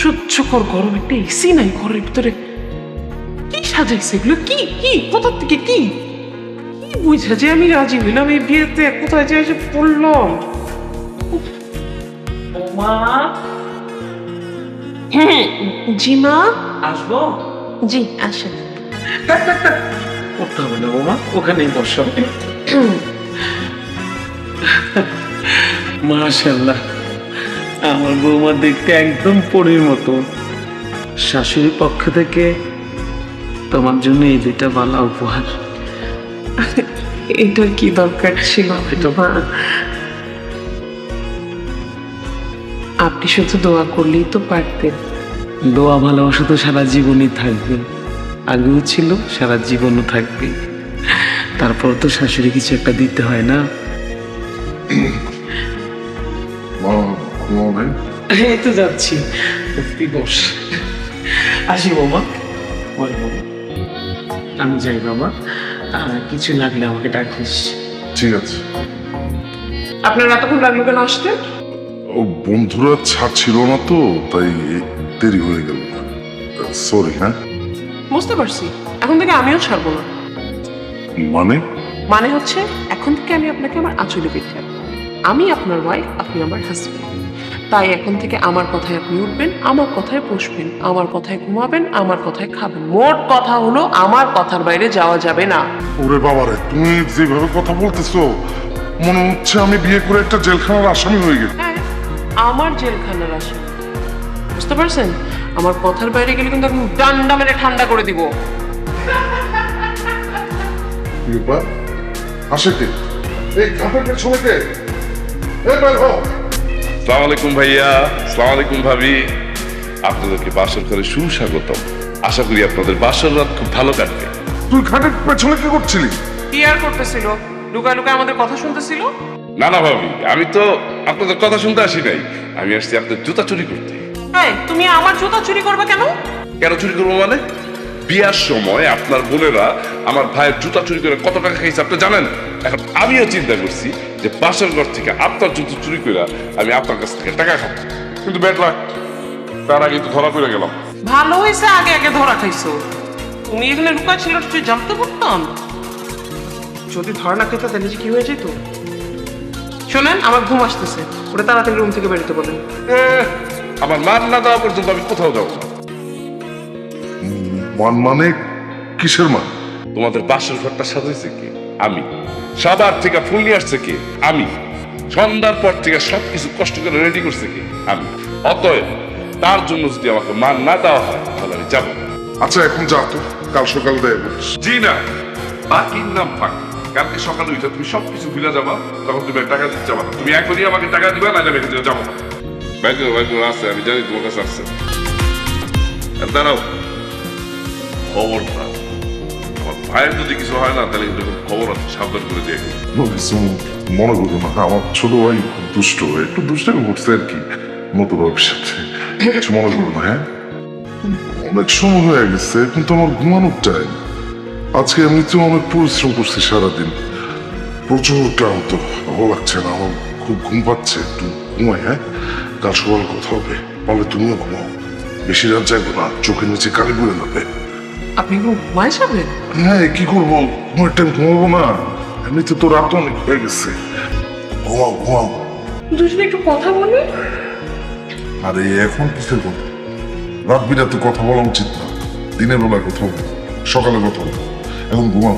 অসহ্যকর গরম, একটা এসি নাই ঘরের ভিতরে। কি সাজাইছে এগুলো? কি কি কোথা থেকে কি কি বুঝা যে আমি রাজি হইলাম এই বিয়েতে? কোথায় যে এসে পড়লাম? উফ, মা। হ্যাঁ জি মা। আসবো? জি আসেন। করতে হবে না বৌমা, ওখানেই বসো। মাশাআল্লাহ, আমার বৌমা দেখতে একদম পরীর মতো। শাশুড়ির পক্ষ থেকে তোমার জন্য এই দুইটা বালা উপহার। এটার কি দরকার ছিল? এটা মা, আপনি শুধু দোয়া করলেই তো পারতেন। দোয়া ভালোবাসা তো সারা জীবনই থাকবে, আগেও ছিল, সারা জীবনও থাকবে। তারপর তো শাশুড়ি কিছু একটা দিতে হয় না? ঘুমাবে? এই তো যাচ্ছি, তুই বস। আসি বৌমা। বল বাবা, আমি যাই বাবা, কিছু লাগলে আমাকে ডাকিস। ঠিক আছে। আপনার এতক্ষণ লাগলো কেন আসতে? ও বন্ধুরা ছাড়ছিল না তো, তাই দেরি হয়ে গেল। সরি। হ্যাঁ বুঝতে পারছি, এখন থেকে আমিও ছাড়বো না। মানে? মানে হচ্ছে এখন থেকে আমি আপনাকে আমার আঁচলে পেতে রাখবো। আমি আপনার ওয়াইফ, আপনি আমার হাজবেন্ড। তাই এখন থেকে আমার কথায় আপনি উঠবেন, আমার কথায় বসবেন, আমার কথায় ঘুমাবেন, আমার কথায় খাবেন। মোট কথা হলো আমার কথার বাইরে যাওয়া যাবে না। ওরে বাবারে, তুমি যেভাবে কথা বলতেছো মনে হচ্ছে আমি বিয়ে করে একটা জেলখানার আসামি হয়ে গেছি। হ্যাঁ, আমার জেলখানার আসে, বুঝতে পারছেন? আমার কথার বাইরে গেলে কিন্তু একদম ডান্ডা মেরে ঠান্ডা করে দিব। রূপা আসে কে? এই ঘাটের পেছনে কে? এই বের হও। আসসালামু আলাইকুম ভাইয়া, আসসালামু আলাইকুম ভাবি। আপনাদেরকে বাসর ঘরে সুস্বাগতম। আশা করি আপনাদের বাসর রাত খুব ভালো কাটবে। তুই ঘাটের পেছনে কি করছিলি? কি আর করতেছিল? লুকায় লুকায় আমাদের কথা শুনতেছিল। না না ভাবি, আমি তো আপনাদের কথা শুনতে আসি নাই, আমি আসছি আপনাদের জুতা চুরি করতে। হ্যাঁ, তুমি আমার জুতা চুরি করবে কেন? কেন চুরি করবো মানে? বিয়ার সময় আপনার বোনেরা আমার ভাইয়ের জুতা চুরি করে কত টাকা খাইছে আপনি জানেন? এখন আমিও চিন্তা করছি যে বাসর ঘর থেকে আপনার জুতো চুরি করে আমি আপনার কাছ থেকে টাকা খাবো, কিন্তু ব্যাড লাক, তার আগে তো ধরা পড়ে গেলাম। ভালো হয়েছে আগে আগে ধরা খাইছো। তুমি এখানে লুকা ছিল, তুই জানতে পারতাম। যদি ধরা না খেতে তাহলে যে কি হয়ে যেত। শোনেন, আমার ঘুম আসতেছে, ওটা তাড়াতাড়ি রুম থেকে বেরোতে বলেন। আমার মান না দেওয়া পর্যন্ত আমি কোথাও যাবো না। মান মানে? কিসের মান? তোমাদের বাসর ঘরটা সাজাইছে কে? আমি। সবার থেকে ফুল নিয়ে আসছে কে? আমি। সন্ধ্যার পর থেকে সবকিছু কষ্ট করে রেডি করছে কে? আমি। অতএব তার জন্য যদি আমাকে মান না দেওয়া হয় তাহলে আমি যাবো না। আচ্ছা এখন যা তো, কাল সকাল দেয় বলিস। জি না, বাকির নাম বাকি। কালকে সকালে উঠে তুমি সবকিছু ভুলে যাবা, তখন তুমি টাকা দিতে যাবা না। তুমি এখনই আমাকে টাকা দিবা, না আমি এখান থেকে যাবো না। ব্যাংকে আছে, আমি জানি তোমার কাছে আসছে। আর দাঁড়াও, খবরটা আমার ভাইয়ের যদি কিছু হয় না তাহলে কিন্তু খবর আছে, সাবধান করে দিয়ে গেল। কিছু মনে করবো না, আমার ছোট ভাই খুব দুষ্ট, একটু দুষ্টামি করছে আর কি নতুন বাবার সাথে। কিছু মনে করবো না। হ্যাঁ অনেক সময় হয়ে গেছে, কিন্তু আমার ঘুমানোর টাইম। আজকে এমনিতেও অনেক পরিশ্রম করছি সারাদিন, প্রচুর ক্লান্ত, ভালো লাগছে না আমার, খুব ঘুম পাচ্ছে, একটু ঘুমাই। হ্যাঁ কাল সকালে কথা হবে, তাহলে তুমিও ঘুমাও। বেশি রাত যাইবো না, চোখের নিচে কালি পড়ে যাবে। আপনি কি ঘুমায় যাবেন? হ্যাঁ কি করবো, ঘুমের টাইম ঘুমাবো না? এমনিতে তো রাত অনেক হয়ে গেছে, ঘুমাও ঘুমাও। দুজনে একটু কথা বলে। আরে এখন কিসের কথা? রাত বিরাতে কথা বলা উচিত না, দিনের বেলায় কথা বলো, সকালে কথা বলো। এখন ঘুমাও।